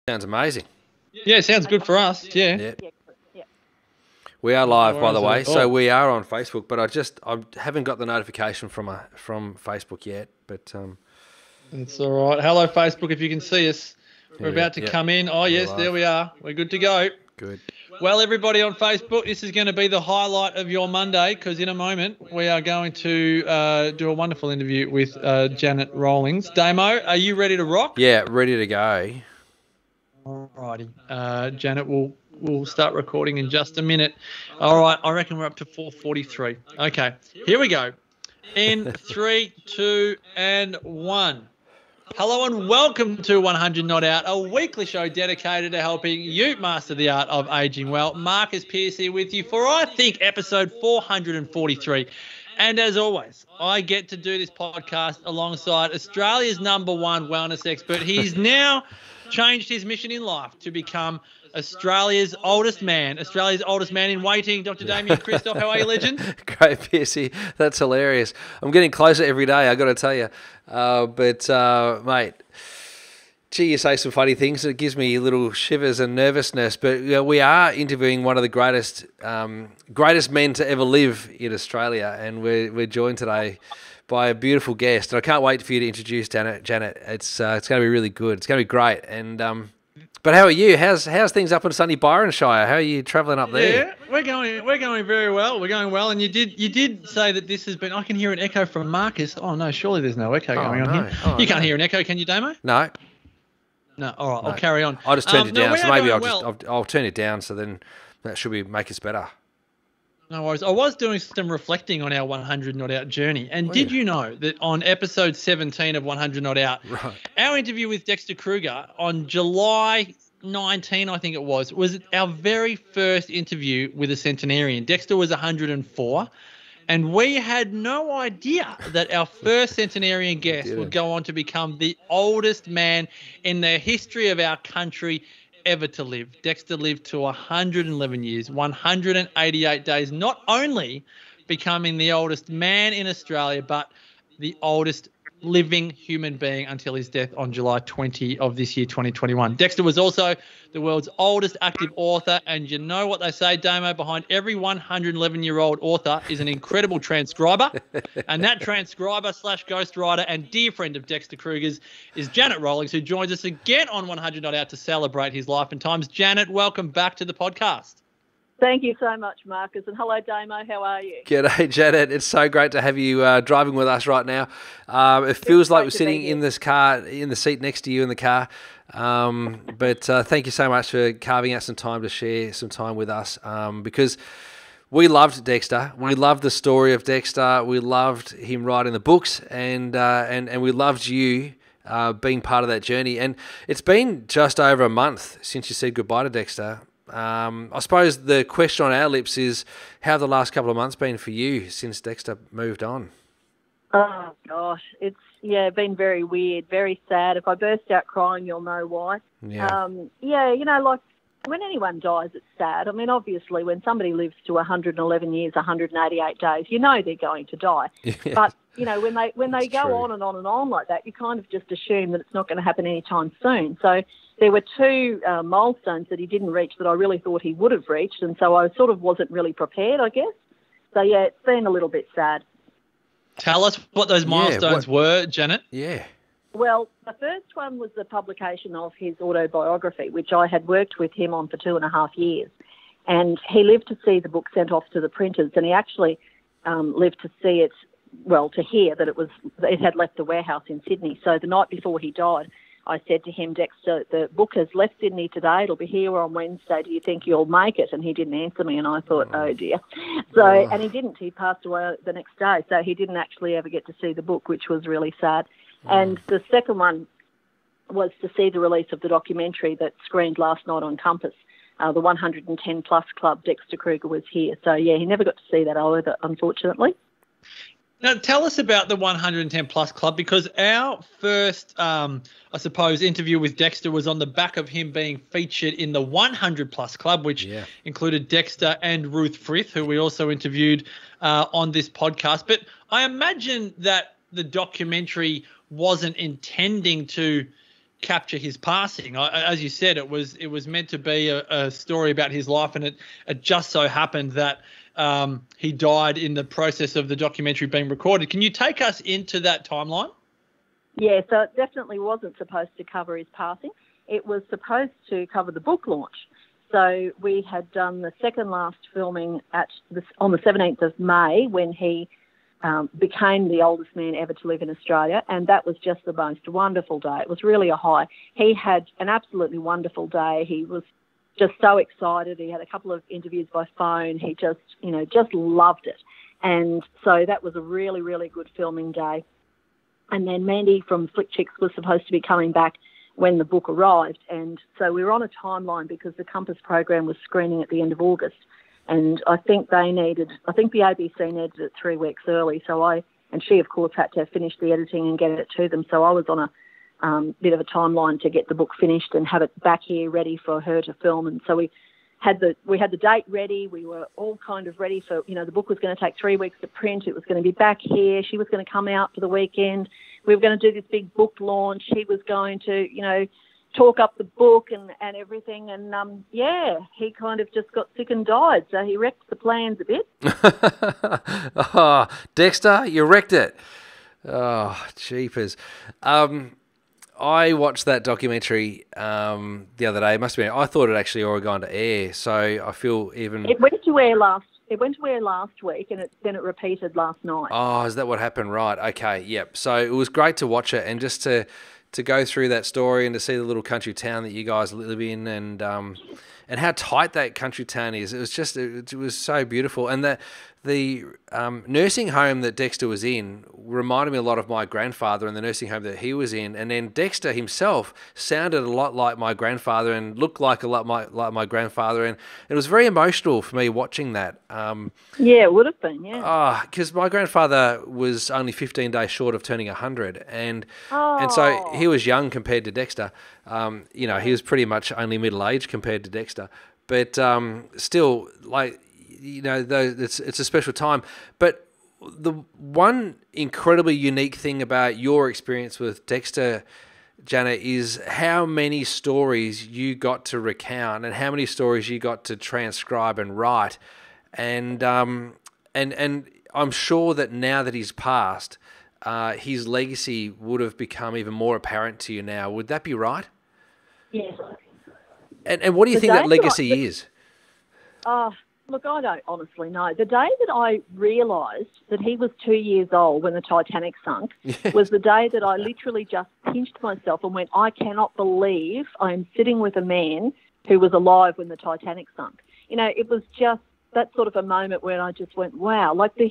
Sounds amazing. Yeah, sounds good for us. Yeah. Yeah. We are live, by the worries way, at so all. we are on Facebook. But I haven't got the notification from Facebook yet. But It's all right. Hello, Facebook, if you can see us. We're about to come in. Oh, yes, live. there we are. We're good to go. Good. Well, everybody on Facebook, this is going to be the highlight of your Monday because in a moment we are going to do a wonderful interview with Janet Rowlings. Damo, are you ready to rock? Yeah, ready to go. All righty. Janet, we'll start recording in just a minute. All right, I reckon we're up to 4:43. Okay, here we go. In 3, 2, and 1. Hello and welcome to 100 Not Out, a weekly show dedicated to helping you master the art of aging well. Marcus Pearce here with you for, I think, episode 443. And as always, I get to do this podcast alongside Australia's #1 wellness expert. He's now changed his mission in life to become Australia's oldest man in waiting. Dr. Damien Christoph, how are you, legend? Great, Piercy. That's hilarious. I'm getting closer every day, I got to tell you. Mate, gee, you say some funny things. It gives me little shivers and nervousness. But we are interviewing one of the greatest men to ever live in Australia, and we're joined today by a beautiful guest. And I can't wait for you to introduce Janet. It's going to be really good. It's going to be great. And but how are you? How's things up in sunny Byronshire? How are you travelling up there? Yeah, we're going very well. We're going well. And you did say that this has been. I can hear an echo from Marcus. Oh no, surely there's no echo going on here. You can't hear an echo, can you, Damo? No. No. All right, I'll carry on. I just turned it down, so maybe well. I'll turn it down. So then that should make us better. No worries. I was doing some reflecting on our 100 Not Out journey. And did you know that on episode 17 of 100 Not Out, our interview with Dexter Kruger on July 19, I think it was our very first interview with a centenarian. Dexter was 104. And we had no idea that our first centenarian guest would go on to become the oldest man in the history of our country ever to live. Dexter lived to 111 years, 188 days, not only becoming the oldest man in Australia, but the oldest living human being until his death on July 20 of this year, 2021. Dexter was also the world's oldest active author, and you know what they say, Damo, behind every 111-year-old author is an incredible transcriber, and that transcriber / ghostwriter and dear friend of Dexter Kruger's is Janet Rowlings, who joins us again on 100 Not Out to celebrate his life and times. Janet, welcome back to the podcast. Thank you so much, Marcus. And hello, Damo. How are you? G'day, Janet. It's so great to have you driving with us right now. It feels like we're sitting in this car, in the seat next to you in the car. But thank you so much for carving out some time to share some time with us because we loved Dexter. We loved the story of Dexter. We loved him writing the books and we loved you being part of that journey. And it's been just over a month since you said goodbye to Dexter. I suppose the question on our lips is, how have the last couple of months been for you since Dexter moved on? Oh, gosh. It's, been very weird, very sad. If I burst out crying, you'll know why. Yeah. Like when anyone dies, it's sad. I mean, obviously, when somebody lives to 111 years, 188 days, you know they're going to die. Yeah. But, when they go true. on and on and on like that, you kind of just assume that it's not going to happen anytime soon. So there were two milestones that he didn't reach that I really thought he would have reached, and so I sort of wasn't really prepared, I guess. So, it's been a little bit sad. Tell us what those milestones were, Janet. Yeah. Well, the first one was the publication of his autobiography, which I had worked with him on for 2.5 years. And he lived to see the book sent off to the printers, and he actually lived to see it, to hear that it had left the warehouse in Sydney. So the night before he died, I said to him, Dexter, the book has left Sydney today. It'll be here on Wednesday. Do you think you'll make it? And he didn't answer me, and I thought, oh dear. So, and he didn't. He passed away the next day, so he didn't actually ever get to see the book, which was really sad. And the second one was to see the release of the documentary that screened last night on Compass, the 110 Plus Club. Dexter Kruger was here. So, he never got to see that either, unfortunately. Now, tell us about the 110 Plus Club, because our first, interview with Dexter was on the back of him being featured in the 100 Plus Club, which included Dexter and Ruth Frith, who we also interviewed on this podcast. But I imagine that the documentary wasn't intending to capture his passing. As you said, it was meant to be a story about his life, and it just so happened that he died in the process of the documentary being recorded. Can you take us into that timeline? Yeah, so it definitely wasn't supposed to cover his passing. It was supposed to cover the book launch. So we had done the second last filming on the 17th of May when he became the oldest man ever to live in Australia, and that was just the most wonderful day. It was really a high. He had an absolutely wonderful day. He was just so excited. He had a couple of interviews by phone. He just loved it. And so that was a really, really good filming day. And then Mandy from Flick Chicks was supposed to be coming back when the book arrived. And so we were on a timeline because the Compass program was screening at the end of August. And I think the ABC needed it 3 weeks early. And she, of course, had to finish the editing and get it to them. So I was on a bit of a timeline to get the book finished and have it back here ready for her to film. And so we had the date ready. We were all kind of ready for, the book was going to take 3 weeks to print. It was going to be back here. She was going to come out for the weekend. We were going to do this big book launch. He was going to, talk up the book and everything. And, he kind of just got sick and died. So he wrecked the plans a bit. Oh, Dexter, you wrecked it. Oh, jeepers. I watched that documentary the other day. It must have been. I thought it actually already gone to air, so I feel even. It went to air last week, and then it repeated last night. Oh, is that what happened? Right. Okay. Yep. So it was great to watch it and just to go through that story and to see the little country town that you guys live in and how tight that country town is. It was so beautiful. And the nursing home that Dexter was in reminded me a lot of my grandfather and the nursing home that he was in. And then Dexter himself sounded a lot like my grandfather and looked like a lot like my grandfather. And it was very emotional for me watching that. Yeah, it would have been, yeah. Because my grandfather was only 15 days short of turning 100. And so he was young compared to Dexter. He was pretty much only middle-aged compared to Dexter. But still, it's a special time. But the one incredibly unique thing about your experience with Dexter, Jana, is how many stories you got to recount and how many stories you got to transcribe and write. And I'm sure that now that he's passed, his legacy would have become even more apparent to you now. Would that be right? Yes. And what do you think that legacy is? Look, I don't honestly know. The day that I realised that he was 2 years old when the Titanic sunk was the day that I literally just pinched myself and went, I cannot believe I'm sitting with a man who was alive when the Titanic sunk. It was just that sort of a moment where I just went, wow, like the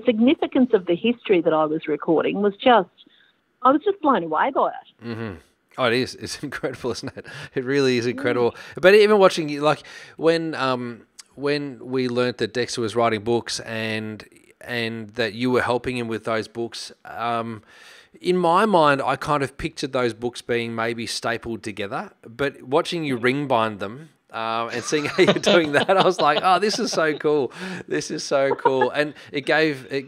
significance of the history that I was recording I was just blown away by it. Mm-hmm. Oh, it is. It's incredible, isn't it? It really is incredible. But even watching, like, when we learnt that Dexter was writing books and that you were helping him with those books, in my mind, I kind of pictured those books being maybe stapled together. But watching you ring bind them and seeing how you're doing that, I was like, oh, this is so cool. This is so cool. And it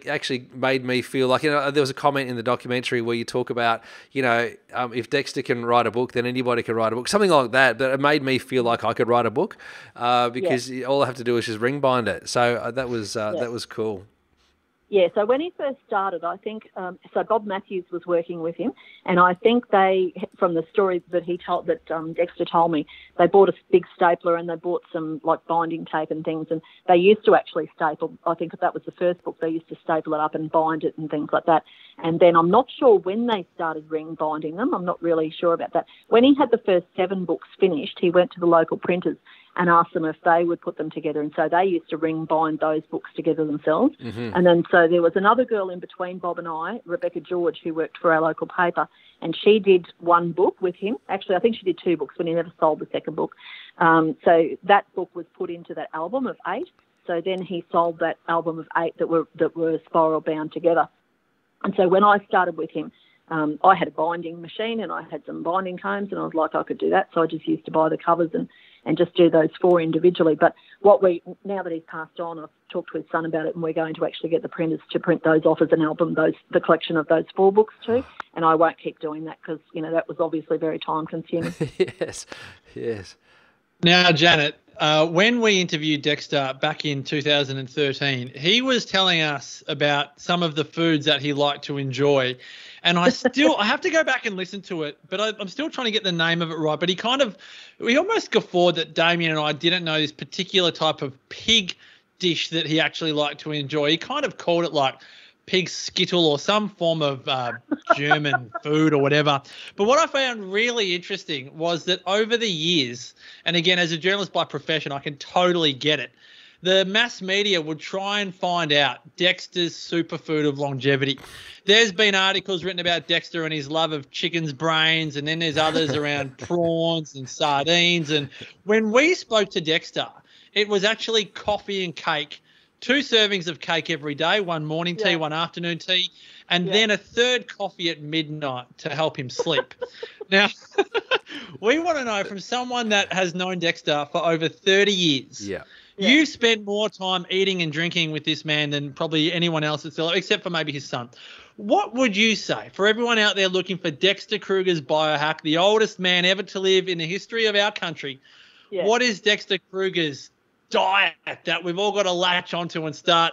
actually made me feel like, there was a comment in the documentary where you talk about, if Dexter can write a book, then anybody can write a book, something like that. But it made me feel like I could write a book because all I have to do is just ring bind it. So that was cool. Yeah, so when he first started, I think, so Bob Matthews was working with him, and I think they, from the story that Dexter told me, they bought a big stapler and they bought some, like, binding tape and things, and they used to actually staple, I think if that was the first book, they used to staple it up and bind it and things like that. And then I'm not sure when they started ring binding them. I'm not really sure about that. When he had the first 7 books finished, he went to the local printers and asked them if they would put them together. And so they used to ring bind those books together themselves. Mm-hmm. And then so there was another girl in between Bob and I, Rebecca George, who worked for our local paper, and she did 1 book with him. Actually, I think she did 2 books when he never sold the second book. So that book was put into that album of 8. So then he sold that album of 8 that were spiral bound together. And so when I started with him, I had a binding machine and I had some binding combs, and I was like, I could do that. So I just used to buy the covers and and just do those 4 individually. But now that he's passed on, I've talked to his son about it, and we're going to actually get the printers to print those off as an album, the collection of those 4 books too. And I won't keep doing that because, that was obviously very time consuming. Yes. Now, Janet, when we interviewed Dexter back in 2013, he was telling us about some of the foods that he liked to enjoy. And I have to go back and listen to it, but I'm still trying to get the name of it right. But we almost guffawed that Damien and I didn't know this particular type of pig dish that he actually liked to enjoy. He kind of called it like pig skittle or some form of German food or whatever. But what I found really interesting was that over the years, and again, as a journalist by profession, I can totally get it, the mass media would try and find out Dexter's superfood of longevity. There's been articles written about Dexter and his love of chicken's brains, and then there's others around prawns and sardines. And when we spoke to Dexter, it was actually coffee and cake, 2 servings of cake every day, 1 morning tea, 1 afternoon tea, and then a 3rd coffee at midnight to help him sleep. Now, we want to know from someone that has known Dexter for over 30 years. Yeah. You spent more time eating and drinking with this man than probably anyone else except for maybe his son. What would you say for everyone out there looking for Dexter Kruger's biohack, the oldest man ever to live in the history of our country? Yeah. What is Dexter Kruger's diet that we've all got to latch onto and start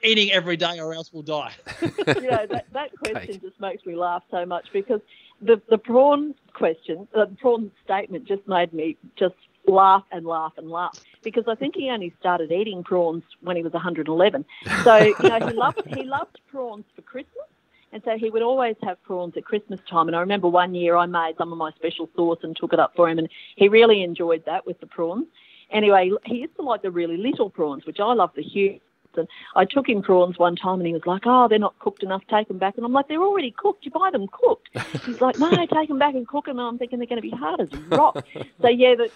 eating every day or else we'll die? That question just makes me laugh so much because the prawn question, the prawn statement just made me just laugh and laugh and laugh because I think he only started eating prawns when he was 111. So, he loved prawns for Christmas. And so he would always have prawns at Christmas time. And I remember one year I made some of my special sauce and took it up for him, and he really enjoyed that with the prawns. Anyway, he used to like the really little prawns, which I love the huge. And I took him prawns one time and he was like, oh, they're not cooked enough, take them back. And I'm like, they're already cooked. You buy them cooked. He's like, no, take them back and cook them. And I'm thinking they're going to be hard as rock. So, yeah, the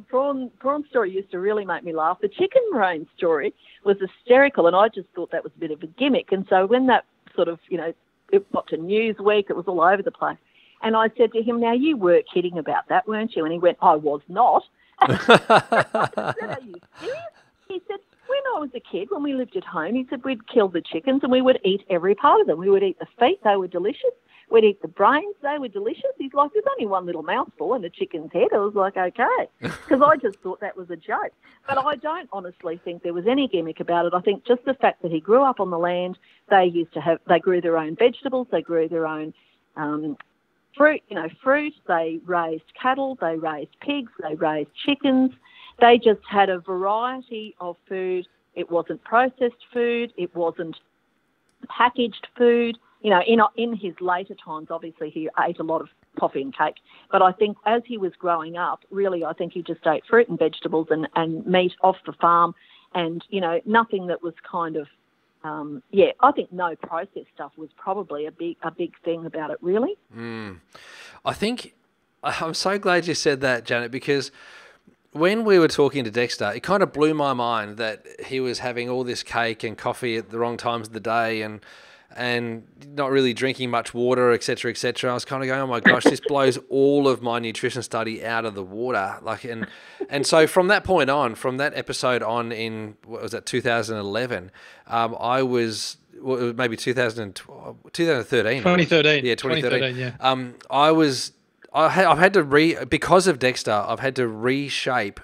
prawn story used to really make me laugh. The chicken brain story was hysterical, and I just thought that was a bit of a gimmick. And so when that sort of, it got to Newsweek, it was all over the place. And I said to him, now, you were kidding about that, weren't you? And he went, I was not. I said, are you serious? He said, when I was a kid, when we lived at home, he said we'd kill the chickens and we would eat every part of them. We would eat the feet, they were delicious. We'd eat the brains, they were delicious. He's like, there's only one little mouthful in a chicken's head. I was like, okay, because I just thought that was a joke. But I don't honestly think there was any gimmick about it. I think just the fact that he grew up on the land, they grew their own vegetables, they grew their own fruit, they raised cattle, they raised pigs, they raised chickens. They just had a variety of food. It wasn't processed food. It wasn't packaged food. In his later times, obviously, he ate a lot of coffee and cake. But I think as he was growing up, really, I think he just ate fruit and vegetables and meat off the farm and, nothing that was kind of, I think no processed stuff was probably a big thing about it, really. I think I'm so glad you said that, Janet, because when we were talking to Dexter, it kind of blew my mind that he was having all this cake and coffee at the wrong times of the day and not really drinking much water, et cetera, et cetera. I was kind of going, oh my gosh, this blows all of my nutrition study out of the water. And so from that point on, from that episode on in, 2011, I was, maybe 2013. 2013. Yeah, 2013. Yeah. I've had to because of Dexter, I've had to reshape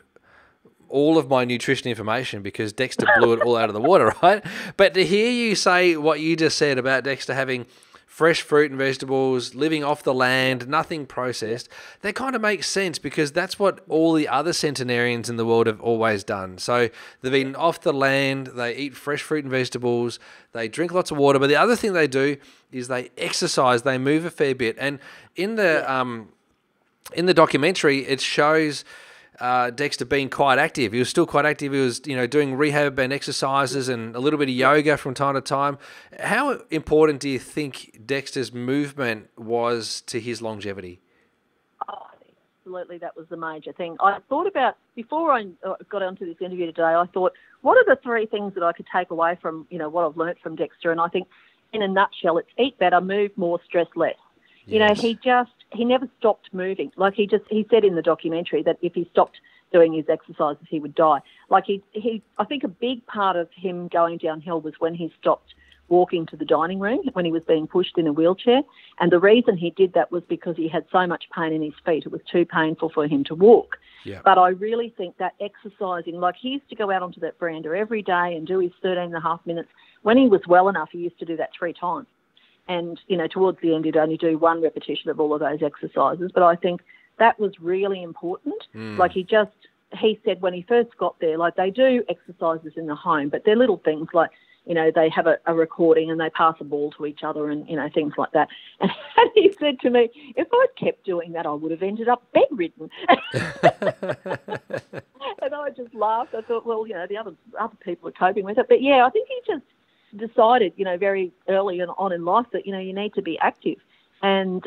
all of my nutrition information because Dexter blew it all out of the water, right? But to hear you say what you just said about Dexter having fresh fruit and vegetables, living off the land, nothing processed, that kind of makes sense because that's what all the other centenarians in the world have always done. So they've been off the land, they eat fresh fruit and vegetables, they drink lots of water, but the other thing they do is they exercise, they move a fair bit. And in the documentary, it shows Dexter being quite active. He was still quite active. He was, doing rehab and exercises and a little bit of yoga from time to time. How important do you think Dexter's movement was to his longevity? Oh, absolutely, that was the major thing. I thought about, before I got onto this interview today, I thought, what are the 3 things that I could take away from, what I've learnt from Dexter? And I think, in a nutshell, it's eat better, move more, stress less. Yes. He just he never stopped moving. Like he said in the documentary that if he stopped doing his exercises, he would die. Like I think a big part of him going downhill was when he stopped walking to the dining room when he was being pushed in a wheelchair. And the reason he did that was because he had so much pain in his feet. It was too painful for him to walk. Yeah. But I really think that exercising, like he used to go out onto that veranda every day and do his 13.5 minutes. When he was well enough, he used to do that 3 times. And, towards the end, he'd only do 1 repetition of all of those exercises. But I think that was really important. Like he said when he first got there, like they do exercises in the home, but they're little things like, they have a recording and they pass a ball to each other and, things like that. And he said to me, if I'd kept doing that, I would have ended up bedridden. And I just laughed. I thought, well, the other people are coping with it. But, yeah, I think he just decided, very early on in life that, you need to be active. And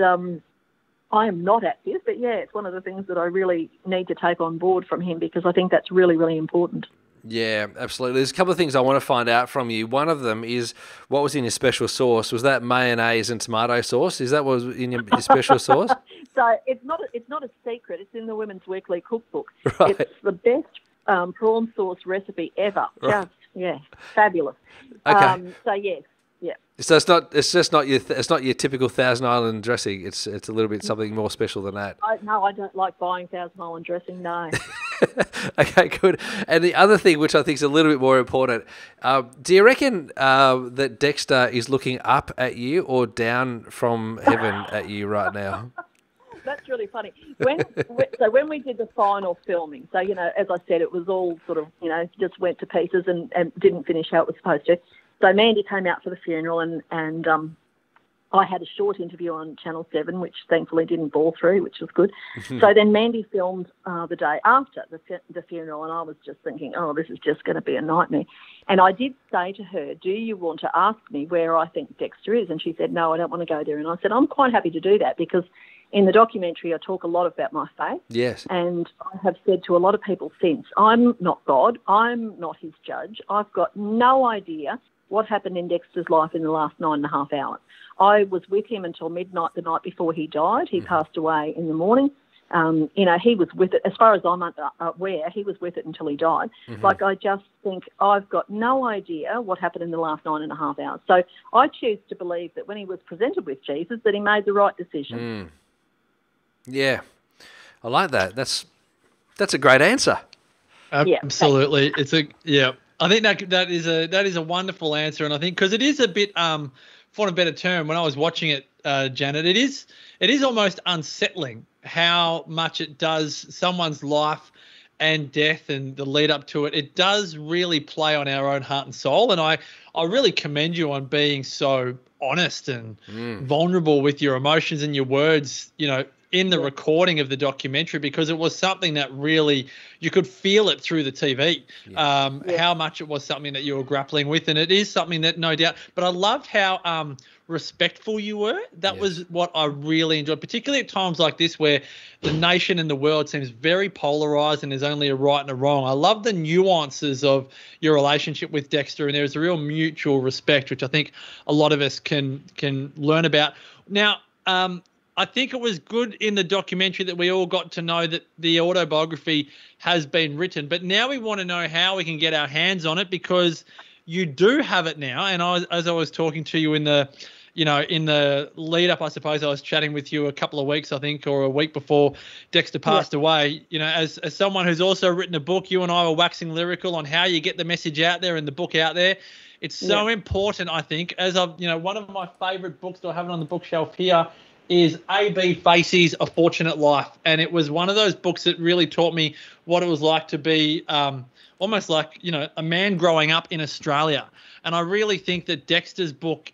I am not active, but, yeah, it's one of the things that I really need to take on board from him because I think that's really, really important. Yeah, absolutely. There's a couple of things I want to find out from you. One of them is what was in your special sauce? Was that mayonnaise and tomato sauce? Is that what was in your special sauce? So it's not a secret. It's in the Women's Weekly Cookbook. Right. It's the best prawn sauce recipe ever. Right. Just, fabulous. Okay. So yes. Yeah. So it's not your typical Thousand Island dressing. It's a little bit something more special than that. No, I don't like buying Thousand Island dressing. No. Okay, good. And the other thing, which I think is a little bit more important, do you reckon that Dexter is looking up at you or down from heaven at you right now? That's really funny. When we did the final filming, so, as I said, it was all sort of, just went to pieces and didn't finish how it was supposed to. So Mandy came out for the funeral and I had a short interview on Channel 7, which thankfully didn't bore through, which was good. So then Mandy filmed the day after the funeral, and I was just thinking, oh, this is just going to be a nightmare. And I did say to her, do you want to ask me where I think Dexter is? And she said, no, I don't want to go there. And I said, I'm quite happy to do that because in the documentary I talk a lot about my faith. Yes. And I have said to a lot of people since, I'm not God, I'm not his judge. I've got no idea what happened in Dexter's life in the last 9.5 hours. I was with him until midnight the night before he died. He passed away in the morning. He was with it, as far as I'm aware, he was with it until he died. Like, I just think I've got no idea what happened in the last 9.5 hours. So I choose to believe that when he was presented with Jesus, that he made the right decision. Yeah, I like that. That's a great answer. Absolutely. I think that is a wonderful answer, and I think because it is a bit, for want of a better term, when I was watching it, Janet, it is almost unsettling how much it does someone's life and death and the lead up to it. It does really play on our own heart and soul, and I really commend you on being so honest and vulnerable with your emotions and your words, in the recording of the documentary, because it was something that really, you could feel it through the TV, how much it was something that you were grappling with. And it is something that, no doubt, but I loved how respectful you were. That was what I really enjoyed, particularly at times like this where the nation and the world seems very polarized and there's only a right and a wrong. I love the nuances of your relationship with Dexter, and there's a real mutual respect, which I think a lot of us can learn about. Now, I think it was good in the documentary that we all got to know that the autobiography has been written, but now we want to know how we can get our hands on it, because you do have it now. And as I was talking to you in the lead up, I suppose I was chatting with you a couple of weeks, I think, or a week before Dexter passed away, as someone who's also written a book, you and I were waxing lyrical on how you get the message out there and the book out there. It's so important, I think, as one of my favorite books that I have on the bookshelf here is A.B. Facey's A Fortunate Life. And it was one of those books that really taught me what it was like to be almost like, a man growing up in Australia. And I really think that Dexter's book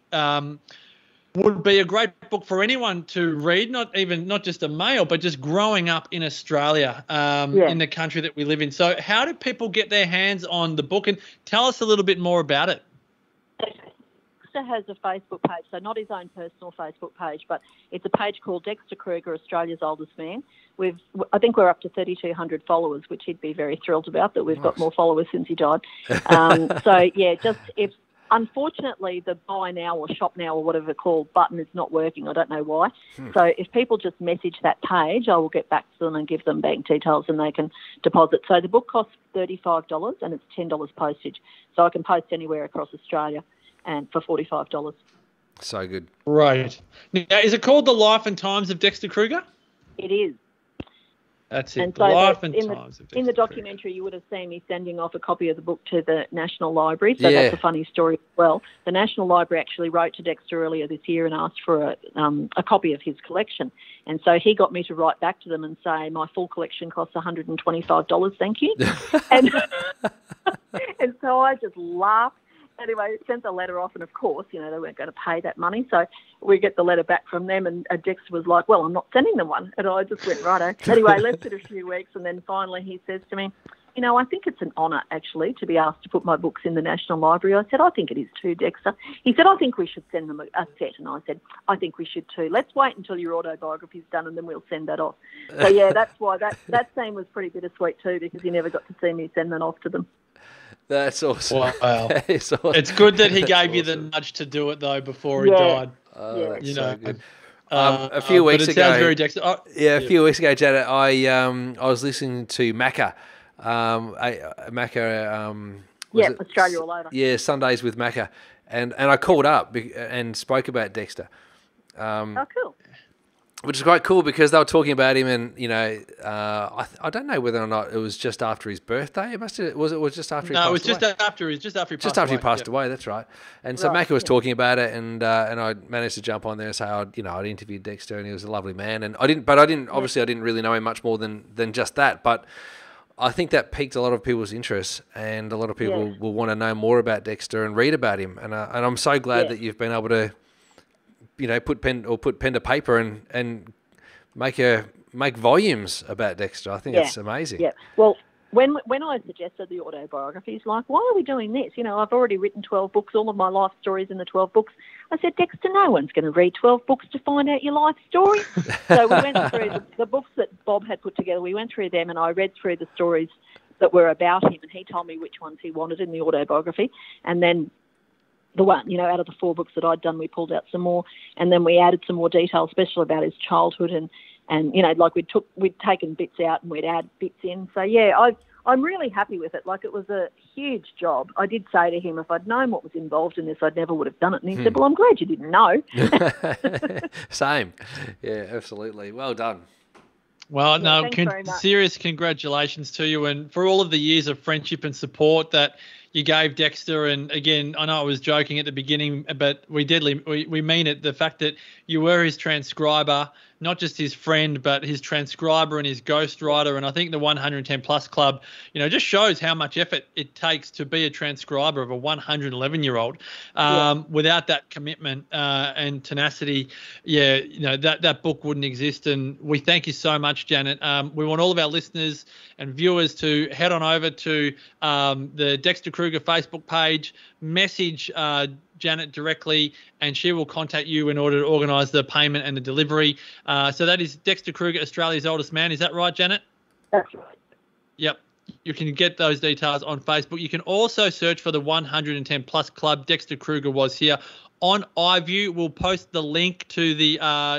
would be a great book for anyone to read, not just a male, but just growing up in Australia, in the country that we live in. So how do people get their hands on the book? And tell us a little bit more about it. Dexter has a Facebook page, so not his own personal Facebook page, but it's a page called Dexter Kruger, Australia's Oldest Man. I think we're up to 3,200 followers, which he'd be very thrilled about, that we've got more followers since he died. So, yeah, just if unfortunately, the buy now or shop now or whatever it's called button is not working. I don't know why. So if people just message that page, I will get back to them and give them bank details and they can deposit. So the book costs $35 and it's $10 postage. So I can post anywhere across Australia and for $45. So good. Right. Now, is it called The Life and Times of Dexter Kruger? It is. That's it. And The Life and Times of Dexter in the Kruger. documentary, you would have seen me sending off a copy of the book to the National Library. So Yeah. that's a funny story as well. The National Library actually wrote to Dexter earlier this year and asked for a copy of his collection. And so he got me to write back to them and say, my full collection costs $125, thank you. and, and so I just laughed. Anyway, sent the letter off, and of course, they weren't going to pay that money. So we get the letter back from them, and Dexter was like, well, I'm not sending them one. And I just went, righto. Anyway, left it a few weeks, and then finally he says to me, I think it's an honour, actually, to be asked to put my books in the National Library. I said, I think it is too, Dexter. He said, I think we should send them a set. And I said, I think we should too. Let's wait until your autobiography's done and then we'll send that off. So, yeah, that's why that scene was pretty bittersweet too, because he never got to see me send that off to them. That's awesome. Wow. That is awesome. It's good that he gave you the nudge to do it, though, before he died. Oh, that's so good. A A few weeks but it ago, sounds very Dexter. a few weeks ago, Janet, I was listening to Macca. Macca. Australia All Over. Yeah, Sundays with Macca, and I called up and spoke about Dexter. Oh, cool. Which is quite cool because they were talking about him, and I don't know whether or not it was just after his birthday. It was just after he passed away. No, it was just after he passed away. That's right. And so Macca was talking about it, and I managed to jump on there and say, I'd interviewed Dexter, and he was a lovely man. And I didn't really know him much more than just that. But I think that piqued a lot of people's interest, and a lot of people will want to know more about Dexter and read about him. And I'm so glad that you've been able to, put pen to paper and make volumes about Dexter. I think it's amazing. Yeah. Well, when I suggested the autobiography, he's like, why are we doing this? I've already written 12 books, all of my life stories in the 12 books. I said, Dexter, no one's going to read 12 books to find out your life story. So we went through the books that Bob had put together. We went through them, and I read through the stories that were about him, and he told me which ones he wanted in the autobiography. And then the one, out of the 4 books that I'd done, we pulled out some more, and then we added some more detail, especially about his childhood, and like we'd taken bits out and we'd add bits in. So yeah, I'm really happy with it. Like, it was a huge job. I did say to him, if I'd known what was involved in this, I never would have done it. And he said, well, I'm glad you didn't know. Same. Yeah, absolutely. Well done. Well, no, thanks serious congratulations to you, and for all of the years of friendship and support that you gave Dexter. And again, I know I was joking at the beginning, but we mean it. The fact that you were his transcriber, not just his friend, but his transcriber and his ghostwriter. And I think the 110 Plus Club, just shows how much effort it takes to be a transcriber of a 111-year-old. Without that commitment and tenacity, that book wouldn't exist. And we thank you so much, Janet. We want all of our listeners and viewers to head on over to the Dexter Kruger Facebook page, message Janet directly, and she will contact you in order to organise the payment and the delivery. So that is Dexter Kruger, Australia's oldest man. Is that right, Janet? That's right. Yep. You can get those details on Facebook. You can also search for the 110 Plus Club. Dexter Kruger was here. On iView, we'll post the link to the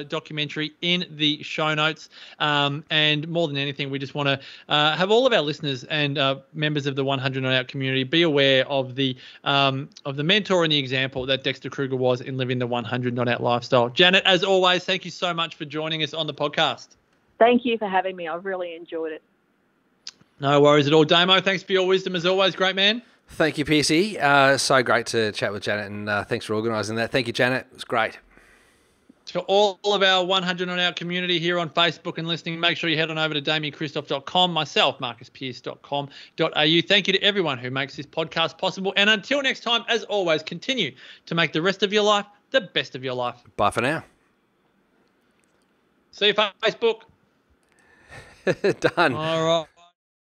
documentary in the show notes. And more than anything, we just want to have all of our listeners and members of the 100 Not Out community be aware of the mentor and the example that Dexter Kruger was in living the 100 Not Out lifestyle. Janet, as always, thank you so much for joining us on the podcast. Thank you for having me. I've really enjoyed it. No worries at all. Damo, thanks for your wisdom as always. Great man. Thank you, Piercy. So great to chat with Janet, and thanks for organising that. Thank you, Janet. It was great. To all of our 100 Not Out community here on Facebook and listening, make sure you head on over to damiankristof.com, myself, marcuspierce.com.au. Thank you to everyone who makes this podcast possible. And until next time, as always, continue to make the rest of your life the best of your life. Bye for now. See you, Facebook. Done. All right.